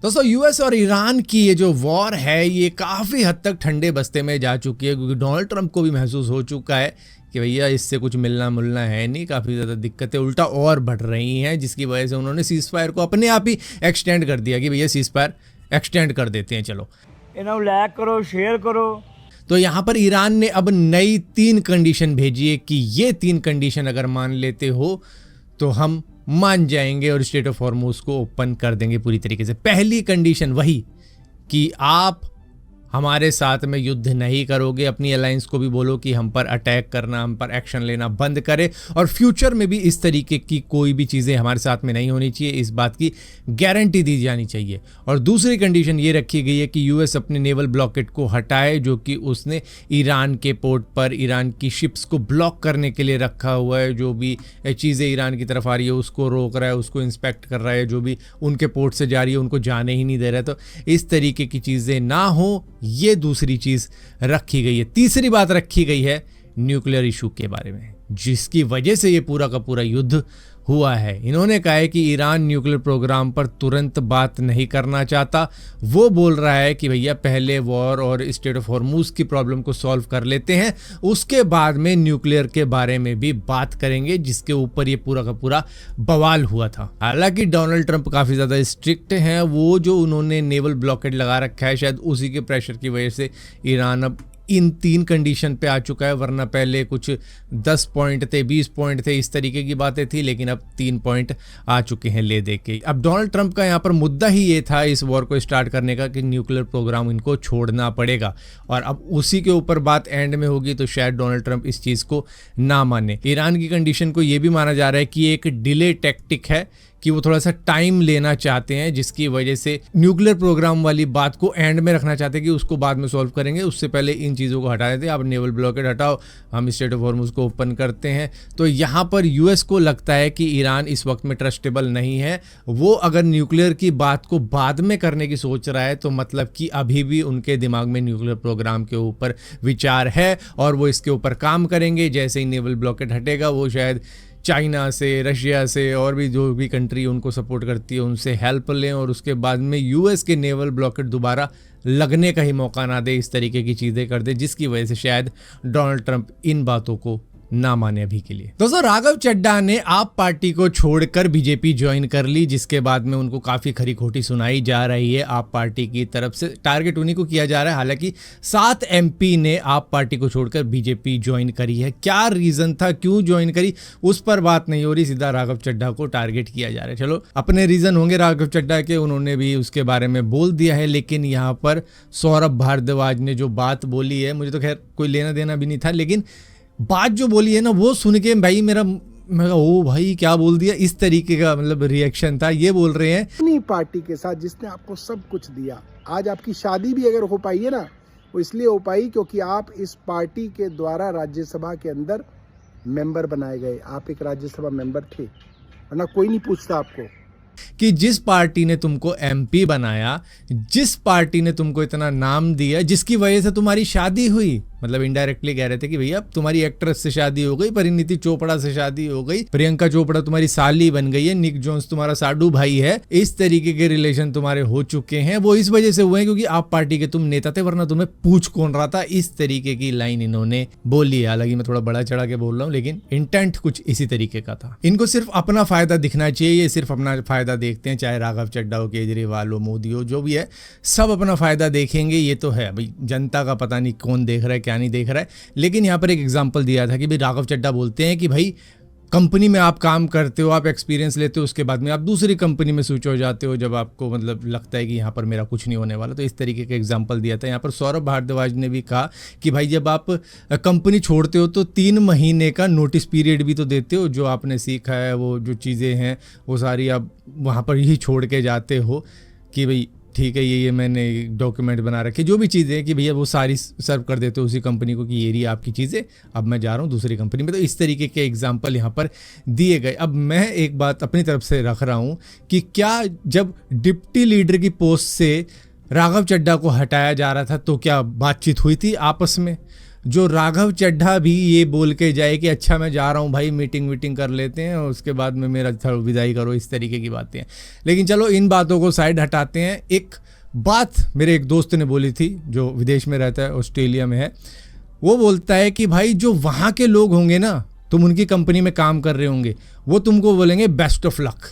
दोस्तों यूएस और ईरान की ये जो वॉर है ये काफ़ी हद तक ठंडे बस्ते में जा चुकी है, क्योंकि डोनाल्ड ट्रंप को भी महसूस हो चुका है कि भैया इससे कुछ मिलना मुलना है नहीं, काफ़ी ज़्यादा दिक्कतें उल्टा और बढ़ रही हैं, जिसकी वजह से उन्होंने सीज फायर को अपने आप ही एक्सटेंड कर दिया कि भैया सीज फायर एक्सटेंड कर देते हैं, चलो इन्हें लाइक करो, शेयर करो। तो यहाँ पर ईरान ने अब नई 3 कंडीशन भेजी है कि ये 3 कंडीशन अगर मान लेते हो तो हम मान जाएंगे और स्टेट ऑफ हॉर्मुज को ओपन कर देंगे पूरी तरीके से। पहली कंडीशन वही कि आप हमारे साथ में युद्ध नहीं करोगे, अपनी अलायंस को भी बोलो कि हम पर अटैक करना, हम पर एक्शन लेना बंद करे, और फ्यूचर में भी इस तरीके की कोई भी चीज़ें हमारे साथ में नहीं होनी चाहिए, इस बात की गारंटी दी जानी चाहिए। और दूसरी कंडीशन ये रखी गई है कि यूएस अपने नेवल ब्लॉकेट को हटाए, जो कि उसने ईरान के पोर्ट पर ईरान की शिप्स को ब्लॉक करने के लिए रखा हुआ है। जो भी चीज़ें ईरान की तरफ आ रही है उसको रोक रहा है, उसको इंस्पेक्ट कर रहा है, जो भी उनके पोर्ट से जा रही है उनको जाने ही नहीं दे रहा है। तो इस तरीके की चीज़ें ना हो, ये दूसरी चीज रखी गई है। तीसरी बात रखी गई है न्यूक्लियर इशू के बारे में, जिसकी वजह से ये पूरा का पूरा युद्ध हुआ है। इन्होंने कहा है कि ईरान न्यूक्लियर प्रोग्राम पर तुरंत बात नहीं करना चाहता, वो बोल रहा है कि भैया पहले वॉर और स्टेट ऑफ हॉर्मुज की प्रॉब्लम को सॉल्व कर लेते हैं, उसके बाद में न्यूक्लियर के बारे में भी बात करेंगे, जिसके ऊपर ये पूरा का पूरा बवाल हुआ था। हालांकि डोनाल्ड ट्रंप काफ़ी ज़्यादा स्ट्रिक्ट हैं, वो जो उन्होंने नेवल ब्लॉकेट लगा रखा है शायद उसी के प्रेशर की वजह से ईरान अब इन 3 कंडीशन पे आ चुका है, वरना पहले कुछ 10 पॉइंट थे, 20 पॉइंट थे, इस तरीके की बातें थी, लेकिन अब 3 पॉइंट आ चुके हैं ले दे के। अब डोनाल्ड ट्रंप का यहाँ पर मुद्दा ही ये था इस वॉर को स्टार्ट करने का कि न्यूक्लियर प्रोग्राम इनको छोड़ना पड़ेगा, और अब उसी के ऊपर बात एंड में होगी, तो शायद डोनाल्ड ट्रंप इस चीज़ को ना माने। ईरान की कंडीशन को ये भी माना जा रहा है कि एक डिले टैक्टिक है, कि वो थोड़ा सा टाइम लेना चाहते हैं, जिसकी वजह से न्यूक्लियर प्रोग्राम वाली बात को एंड में रखना चाहते हैं कि उसको बाद में सॉल्व करेंगे, उससे पहले इन चीज़ों को हटा देते हैं। अब नेवल ब्लॉकेट हटाओ, हम स्टेट ऑफ हॉर्मुज को ओपन करते हैं। तो यहाँ पर यूएस को लगता है कि ईरान इस वक्त में ट्रस्टेबल नहीं है। वो अगर न्यूक्लियर की बात को बाद में करने की सोच रहा है, तो मतलब कि अभी भी उनके दिमाग में न्यूक्लियर प्रोग्राम के ऊपर विचार है और वो इसके ऊपर काम करेंगे। जैसे ही नेवल ब्लॉकेट हटेगा, वो शायद चाइना से, रशिया से और भी जो भी कंट्री उनको सपोर्ट करती है उनसे हेल्प लें, और उसके बाद में यूएस के नेवल ब्लॉकेट दोबारा लगने का ही मौका ना दे, इस तरीके की चीज़ें कर दे, जिसकी वजह से शायद डोनाल्ड ट्रंप इन बातों को ना माने अभी के लिए। दोस्तों राघव चड्ढा ने आप पार्टी को छोड़कर बीजेपी ज्वाइन कर ली, जिसके बाद में उनको काफ़ी खरी खोटी सुनाई जा रही है आप पार्टी की तरफ से। टारगेट उन्हीं को किया जा रहा है। हालांकि 7 एमपी ने आप पार्टी को छोड़कर बीजेपी ज्वाइन करी है। क्या रीज़न था, क्यों ज्वाइन करी, उस पर बात नहीं हो रही, सीधा राघव चड्ढा को टारगेट किया जा रहा है। चलो अपने रीज़न होंगे राघव चड्ढा के, उन्होंने भी उसके बारे में बोल दिया है, लेकिन यहाँ पर सौरभ भारद्वाज ने जो बात बोली है, मुझे तो खैर कोई लेना देना भी नहीं था, लेकिन बात जो बोली है ना, वो सुन के भाई मैं ओ भाई क्या बोल दिया, इस तरीके का मतलब रिएक्शन था। ये बोल रहे हैं अपनी पार्टी के साथ जिसने आपको सब कुछ दिया, आज आपकी शादी भी अगर हो पाई है ना, वो इसलिए हो पाई क्योंकि आप इस पार्टी के द्वारा राज्यसभा के अंदर मेंबर बनाए गए। आप एक राज्यसभा मेंबर थे, वरना कोई नहीं पूछता आपको। कि जिस पार्टी ने तुमको एमपी बनाया, जिस पार्टी ने तुमको इतना नाम दिया, जिसकी वजह से तुम्हारी शादी हुई, मतलब इनडायरेक्टली कह रहे थे कि भैया तुम्हारी एक्ट्रेस से शादी हो गई, परिणीति चोपड़ा से शादी हो गई, प्रियंका चोपड़ा तुम्हारी साली बन गई है, निक जोन्स तुम्हारा साडू भाई है, इस तरीके के रिलेशन तुम्हारे हो चुके हैं। वो इस वजह से हुए हैं क्योंकि आप पार्टी के तुम नेता थे, वरना तुम्हें पूछ कौन रहा था। इस तरीके की लाइन इन्होंने बोली है। हालांकि मैं थोड़ा बड़ा चढ़ा के बोल रहा हूँ, लेकिन इंटेंट कुछ इसी तरीके का था। इनको सिर्फ अपना फायदा दिखना चाहिए, ये सिर्फ अपना फायदा देखते हैं, चाहे राघव चड्ढा हो, केजरीवाल हो, मोदी हो, जो भी है, सब अपना फायदा देखेंगे। ये तो है भाई, जनता का पता नहीं कौन देख रहा है क्या नहीं देख रहा है। लेकिन यहाँ पर एक एग्जांपल दिया था कि भाई राघव चड्ढा बोलते हैं कि भाई कंपनी में आप काम करते हो, आप एक्सपीरियंस लेते हो, उसके बाद में आप दूसरी कंपनी में स्विच हो जाते हो जब आपको मतलब लगता है कि यहाँ पर मेरा कुछ नहीं होने वाला। तो इस तरीके का एग्जांपल दिया था। यहाँ पर सौरभ भारद्वाज ने भी कहा कि भाई जब आप कंपनी छोड़ते हो तो 3 महीने का नोटिस पीरियड भी तो देते हो, जो आपने सीखा है, वो जो चीज़ें हैं वो सारी आप वहाँ पर ही छोड़ के जाते हो कि भाई ठीक है, ये मैंने डॉक्यूमेंट बना रखे, जो भी चीज़ें कि भैया वो सारी सर्व कर देते हो उसी कंपनी को कि ये रही आपकी चीज़ें, अब मैं जा रहा हूँ दूसरी कंपनी में। तो इस तरीके के एग्जांपल यहाँ पर दिए गए। अब मैं एक बात अपनी तरफ से रख रहा हूँ कि क्या जब डिप्टी लीडर की पोस्ट से राघव चड्ढा को हटाया जा रहा था तो क्या बातचीत हुई थी आपस में? जो राघव चड्ढा भी ये बोल के जाए कि अच्छा मैं जा रहा हूँ भाई, मीटिंग कर लेते हैं और उसके बाद में मेरा विदाई करो, इस तरीके की बातें हैं। लेकिन चलो इन बातों को साइड हटाते हैं। एक बात मेरे एक दोस्त ने बोली थी जो विदेश में रहता है, ऑस्ट्रेलिया में है। वो बोलता है कि भाई जो वहाँ के लोग होंगे ना, तुम उनकी कंपनी में काम कर रहे होंगे, वो तुमको बोलेंगे बेस्ट ऑफ लक,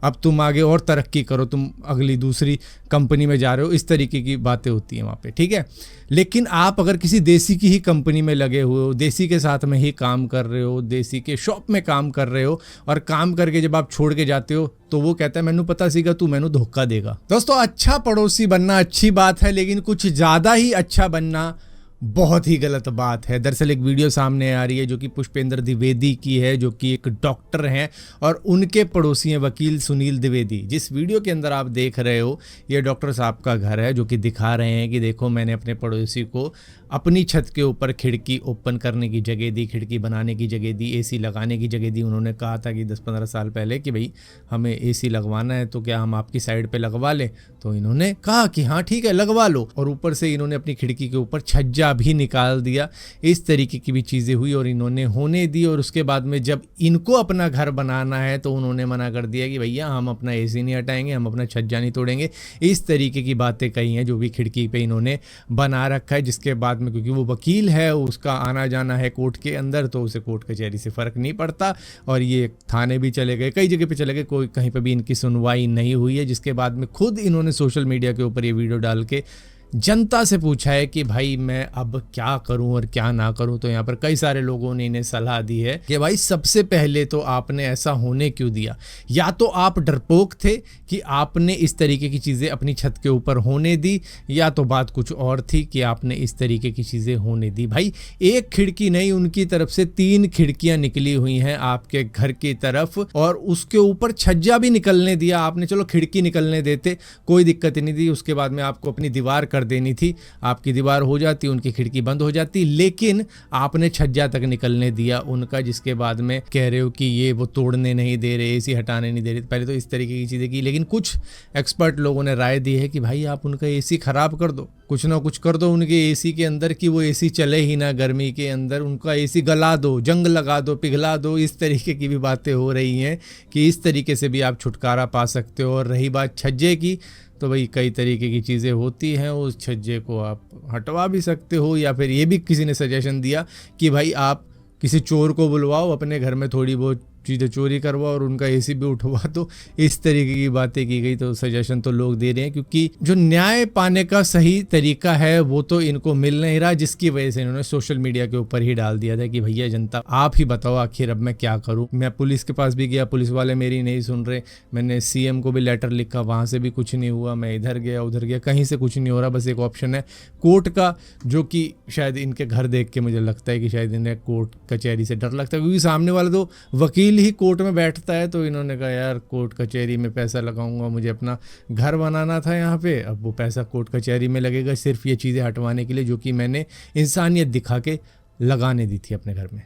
अब तुम आगे और तरक्की करो, तुम अगली दूसरी कंपनी में जा रहे हो, इस तरीके की बातें होती हैं वहाँ पे, ठीक है। लेकिन आप अगर किसी देसी की ही कंपनी में लगे हुए हो, देसी के साथ में ही काम कर रहे हो, देसी के शॉप में काम कर रहे हो, और काम करके जब आप छोड़ के जाते हो तो वो कहता है मैनू पता सीगा तू मैनू धोखा देगा। दोस्तों, अच्छा पड़ोसी बनना अच्छी बात है, लेकिन कुछ ज़्यादा ही अच्छा बनना बहुत ही गलत बात है। दरअसल एक वीडियो सामने आ रही है जो कि पुष्पेंद्र द्विवेदी की है, जो कि एक डॉक्टर हैं और उनके पड़ोसी हैं वकील सुनील द्विवेदी। जिस वीडियो के अंदर आप देख रहे हो, ये डॉक्टर साहब का घर है, जो कि दिखा रहे हैं कि देखो मैंने अपने पड़ोसी को अपनी छत के ऊपर खिड़की ओपन करने की जगह दी, खिड़की बनाने की जगह दी, एसी लगाने की जगह दी। उन्होंने कहा था कि 10-15 साल पहले कि भाई हमें एसी लगवाना है तो क्या हम आपकी साइड पे लगवा लें, तो इन्होंने कहा कि हाँ ठीक है लगवा लो, और ऊपर से इन्होंने अपनी खिड़की के ऊपर छज्जा भी निकाल दिया। इस तरीके की भी चीज़ें हुई और इन्होंने होने दी। और उसके बाद में जब इनको अपना घर बनाना है तो उन्होंने मना कर दिया कि भैया हम अपना एसी नहीं हटाएंगे, हम अपना छज्जा नहीं तोड़ेंगे। इस तरीके की बातें कही हैं जो भी खिड़की पे इन्होंने बना रखा है, जिसके बाद में क्योंकि वो वकील है, उसका आना जाना है कोर्ट के अंदर, तो उसे कोर्ट कचहरी से फ़र्क नहीं पड़ता। और ये थाने भी चले गए, कई जगह पे चले गए, कोई कहीं पे भी इनकी सुनवाई नहीं हुई है। जिसके बाद में खुद इन्होंने सोशल मीडिया के ऊपर ये वीडियो डाल के जनता से पूछा है कि भाई मैं अब क्या करूं और क्या ना करूं। तो यहाँ पर कई सारे लोगों ने इन्हें सलाह दी है कि भाई सबसे पहले तो आपने ऐसा होने क्यों दिया, या तो आप डरपोक थे कि आपने इस तरीके की चीज़ें अपनी छत के ऊपर होने दी, या तो बात कुछ और थी कि आपने इस तरीके की चीज़ें होने दी। भाई एक खिड़की नहीं, उनकी तरफ से 3 खिड़कियाँ निकली हुई हैं आपके घर की तरफ, और उसके ऊपर छज्जा भी निकलने दिया आपने। चलो खिड़की निकलने देते, कोई दिक्कत नहीं थी, उसके बाद में आपको अपनी दीवार कर देनी थी, आपकी दीवार हो जाती, उनकी खिड़की बंद हो जाती, लेकिन आपने छज्जा तक निकलने दिया उनका। जिसके बाद में कह रहे हो कि ये वो तोड़ने नहीं दे रहे, एसी हटाने नहीं दे रहे। पहले तो इस तरीके की चीज़ें की, लेकिन कुछ एक्सपर्ट लोगों ने राय दी है कि भाई आप उनका एसी खराब कर दो, कुछ ना कुछ कर दो उनके एसी के अंदर कि वो एसी चले ही ना गर्मी के अंदर, उनका एसी गला दो, जंग लगा दो, पिघला दो। इस तरीके की भी बातें हो रही हैं कि इस तरीके से भी आप छुटकारा पा सकते हो। और रही बात छज्जे की, तो भाई कई तरीके की चीज़ें होती हैं, उस छज्जे को आप हटवा भी सकते हो, या फिर ये भी किसी ने सजेशन दिया कि भाई आप किसी चोर को बुलवाओ, अपने घर में थोड़ी बहुत चीज़ें चोरी करवाओ और उनका एसी भी उठवा दो। इस तरीके की बातें की गई, तो सजेशन तो लोग दे रहे हैं, क्योंकि जो न्याय पाने का सही तरीका है वो तो इनको मिल नहीं रहा, जिसकी वजह से इन्होंने सोशल मीडिया के ऊपर ही डाल दिया था कि भैया जनता आप ही बताओ आखिर अब मैं क्या करूं। मैं पुलिस के पास भी गया, पुलिस वाले मेरी नहीं सुन रहे, मैंने सीएम को भी लेटर लिखा, वहाँ से भी कुछ नहीं हुआ, मैं इधर गया उधर गया, कहीं से कुछ नहीं हो रहा। बस एक ऑप्शन है कोर्ट का, जो कि शायद इनके घर देख के मुझे लगता है कि शायद इन्हें कोर्ट कचहरी से डर लगता है, क्योंकि सामने वाला तो वकील ही कोर्ट में बैठता है। तो इन्होंने कहा यार कोर्ट कचहरी में पैसा लगाऊंगा, मुझे अपना घर बनाना था यहाँ पे, अब वो पैसा कोर्ट कचहरी में लगेगा सिर्फ ये चीज़ें हटवाने के लिए जो कि मैंने इंसानियत दिखा के लगाने दी थी अपने घर में।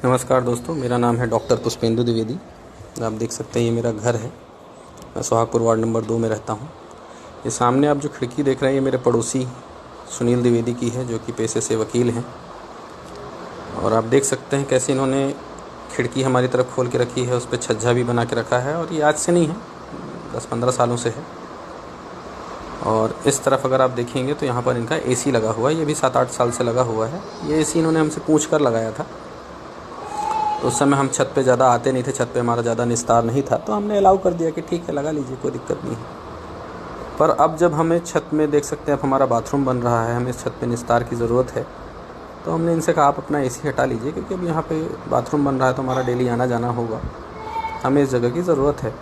नमस्कार दोस्तों, मेरा नाम है डॉक्टर पुष्पेंद्र द्विवेदी। आप देख सकते हैं ये मेरा घर है, मैं सोहागपुर वार्ड नंबर 2 में रहता हूँ। ये सामने आप जो खिड़की देख रहे हैं ये मेरे पड़ोसी सुनील द्विवेदी की है, जो कि पेशे से वकील हैं। और आप देख सकते हैं कैसे इन्होंने खिड़की हमारी तरफ खोल के रखी है, उस पर छज्जा भी बना के रखा है। और ये आज से नहीं है, 10-15 सालों से है। और इस तरफ अगर आप देखेंगे तो यहाँ पर इनका एसी लगा हुआ है, ये भी 7-8 साल से लगा हुआ है। ये एसी इन्होंने हमसे पूछ कर लगाया था, तो उस समय हम छत पे ज़्यादा आते नहीं थे, छत पे हमारा ज़्यादा निस्तार नहीं था, तो हमने अलाउ कर दिया कि ठीक है लगा लीजिए, कोई दिक्कत नहीं है। पर अब जब हमें छत में देख सकते हैं, अब हमारा बाथरूम बन रहा है, हमें इस छत पे निस्तार की ज़रूरत है, तो हमने इनसे कहा आप अपना एसी हटा लीजिए, क्योंकि अब यहाँ पे बाथरूम बन रहा है तो हमारा डेली आना जाना होगा, हमें इस जगह की ज़रूरत है।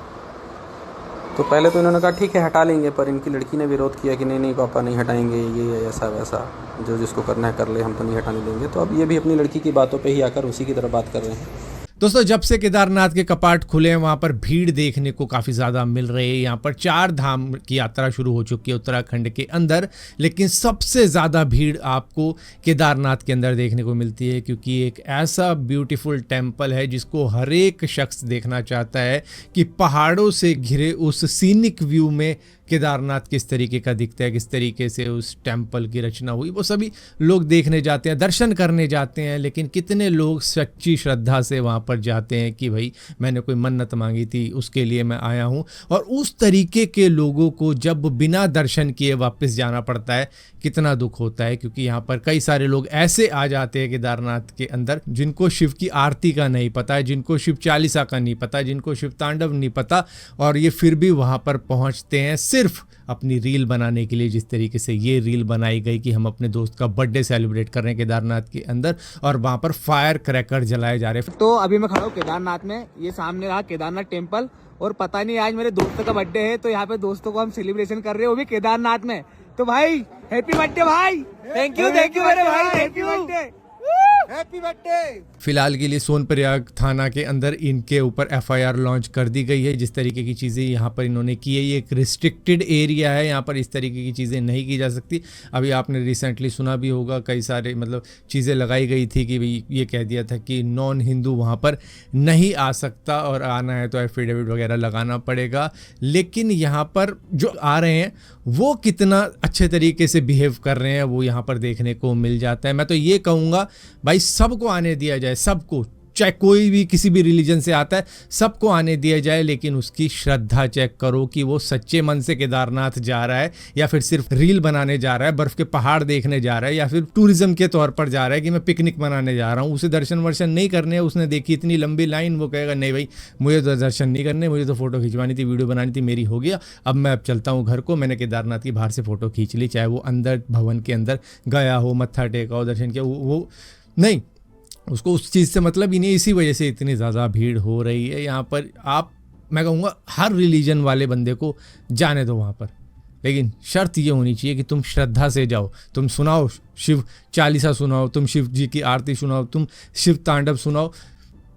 तो पहले तो इन्होंने कहा ठीक है हटा लेंगे, पर इनकी लड़की ने विरोध किया कि नहीं पापा नहीं हटाएंगे, ये ऐसा वैसा, जो जिसको करना है कर ले, हम तो नहीं हटाने देंगे। तो अब ये भी अपनी लड़की की बातों पर ही आकर उसी की तरफ बात कर रहे हैं। दोस्तों, जब से केदारनाथ के कपाट खुले हैं वहाँ पर भीड़ देखने को काफ़ी ज़्यादा मिल रही है। यहाँ पर 4 धाम की यात्रा शुरू हो चुकी है उत्तराखंड के अंदर, लेकिन सबसे ज़्यादा भीड़ आपको केदारनाथ के अंदर देखने को मिलती है, क्योंकि एक ऐसा ब्यूटीफुल टेम्पल है जिसको हर एक शख्स देखना चाहता है कि पहाड़ों से घिरे उस सीनिक व्यू में केदारनाथ किस तरीके का दिखता है, किस तरीके से उस टेम्पल की रचना हुई, वो सभी लोग देखने जाते हैं, दर्शन करने जाते हैं। लेकिन कितने लोग सच्ची श्रद्धा से वहाँ पर जाते हैं कि भाई मैंने कोई मन्नत मांगी थी, उसके लिए मैं आया हूँ। और उस तरीके के लोगों को जब बिना दर्शन किए वापस जाना पड़ता है, कितना दुख होता है। क्योंकि यहाँ पर कई सारे लोग ऐसे आ जाते हैं केदारनाथ के अंदर जिनको शिव की आरती का नहीं पता है, जिनको शिव चालीसा का नहीं पता, जिनको शिव तांडव नहीं पता, और ये फिर भी वहाँ पर पहुँचते हैं सिर्फ अपनी रील बनाने के लिए। जिस तरीके से ये रील बनाई गई कि हम अपने दोस्त का बर्थडे सेलिब्रेट कर रहे हैं केदारनाथ के अंदर और वहाँ पर फायर क्रैकर जलाए जा रहे हैं। तो अभी मैं खड़ा हूँ केदारनाथ में, ये सामने रहा केदारनाथ टेम्पल, और पता नहीं आज मेरे दोस्त का बर्थडे है, तो यहाँ पे दोस्तों को हम सेलिब्रेशन कर रहे हैं, वो भी केदारनाथ में। तो भाई हैप्पी बर्थडे भाई, थैंक यू मेरे भाई, हैप्पी बर्थडे, हैप्पी बर्थडे। फिलहाल के लिए सोनप्रयाग थाना के अंदर इनके ऊपर एफआईआर लॉन्च कर दी गई है। जिस तरीके की चीज़ें यहाँ पर इन्होंने की है, ये एक रिस्ट्रिक्टेड एरिया है, यहाँ पर इस तरीके की चीज़ें नहीं की जा सकती। अभी आपने रिसेंटली सुना भी होगा, कई सारे मतलब चीज़ें लगाई गई थी कि भाई ये कह दिया था कि नॉन हिंदू वहाँ पर नहीं आ सकता और आना है तो एफिडेविट वगैरह लगाना पड़ेगा। लेकिन यहाँ पर जो आ रहे हैं वो कितना अच्छे तरीके से बिहेव कर रहे हैं वो यहाँ पर देखने को मिल जाता है। मैं तो ये कहूँगा भाई सबको आने दिया जाए, सबको, चाहे कोई भी किसी भी रिलीजन से आता है, सबको आने दिया जाए। लेकिन उसकी श्रद्धा चेक करो कि वो सच्चे मन से केदारनाथ जा रहा है या फिर सिर्फ रील बनाने जा रहा है, बर्फ के पहाड़ देखने जा रहा है, या फिर टूरिज्म के तौर पर जा रहा है कि मैं पिकनिक मनाने जा रहा हूँ। उसे दर्शन वर्शन नहीं करने, उसने देखी इतनी लंबी लाइन, वो कहेगा नहीं भाई मुझे तो दर्शन नहीं करने, मुझे तो फोटो खिंचवानी थी, वीडियो बनानी थी, मेरी हो गया, अब मैं चलता हूँ घर को। मैंने केदारनाथ की बाहर से फ़ोटो खींच ली, चाहे वो अंदर भवन के अंदर गया हो, मत्था टेका हो, दर्शन किया, वो नहीं, उसको उस चीज़ से मतलब ही नहीं। इसी वजह से इतनी ज़्यादा भीड़ हो रही है यहाँ पर। आप, मैं कहूँगा हर रिलीजन वाले बंदे को जाने दो वहाँ पर, लेकिन शर्त ये होनी चाहिए कि तुम श्रद्धा से जाओ, तुम सुनाओ शिव चालीसा सुनाओ, तुम शिव जी की आरती सुनाओ, तुम शिव तांडव सुनाओ,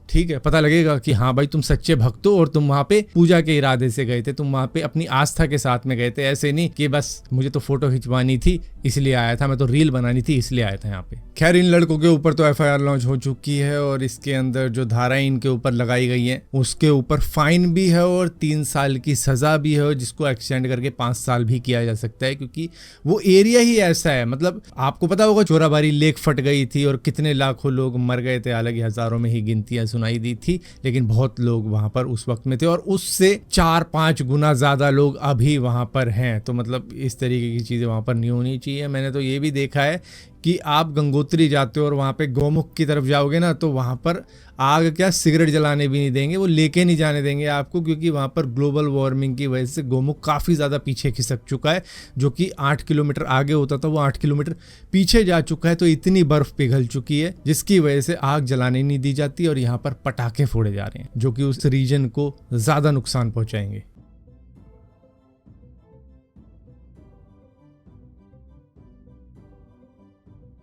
ठीक है, पता लगेगा कि हाँ भाई तुम सच्चे भक्त हो और तुम वहाँ पे पूजा के इरादे से गए थे, तुम वहाँ पे अपनी आस्था के साथ में गए थे। ऐसे नहीं कि बस मुझे तो फोटो खिंचवानी थी इसलिए आया था, मैं तो रील बनानी थी इसलिए आया था यहाँ पे। खैर, इन लड़कों के ऊपर तो एफआईआर लॉन्च हो चुकी है और इसके अंदर जो धाराएं इनके ऊपर लगाई गई हैं उसके ऊपर फाइन भी है और 3 साल की सजा भी है, जिसको एक्सटेंड करके 5 साल भी किया जा सकता है। क्योंकि वो एरिया ही ऐसा है, मतलब आपको पता होगा चोराबारी लेक फट गई थी और कितने लाखों लोग मर गए थे, हालांकि हजारों में ही गिनतियां सुनाई दी थी, लेकिन बहुत लोग वहां पर उस वक्त में थे और उससे 4-5 गुना ज्यादा लोग अभी वहां पर हैं। तो मतलब इस तरीके की चीजें वहां पर नहीं होनी चाहिए। मैंने तो ये भी देखा है कि आप गंगोत्री जाते हो और वहाँ पे गौमुख की तरफ जाओगे ना, तो वहाँ पर आग क्या सिगरेट जलाने भी नहीं देंगे, वो लेके नहीं जाने देंगे आपको, क्योंकि वहाँ पर ग्लोबल वार्मिंग की वजह से गौमुख काफ़ी ज़्यादा पीछे खिसक चुका है। जो कि 8 किलोमीटर आगे होता था वो 8 किलोमीटर पीछे जा चुका है। तो इतनी बर्फ़ पिघल चुकी है जिसकी वजह से आग जलाने नहीं दी जाती और यहाँ पर पटाखे फोड़े जा रहे हैं जो कि उस रीजन को ज़्यादा नुकसान पहुँचाएंगे।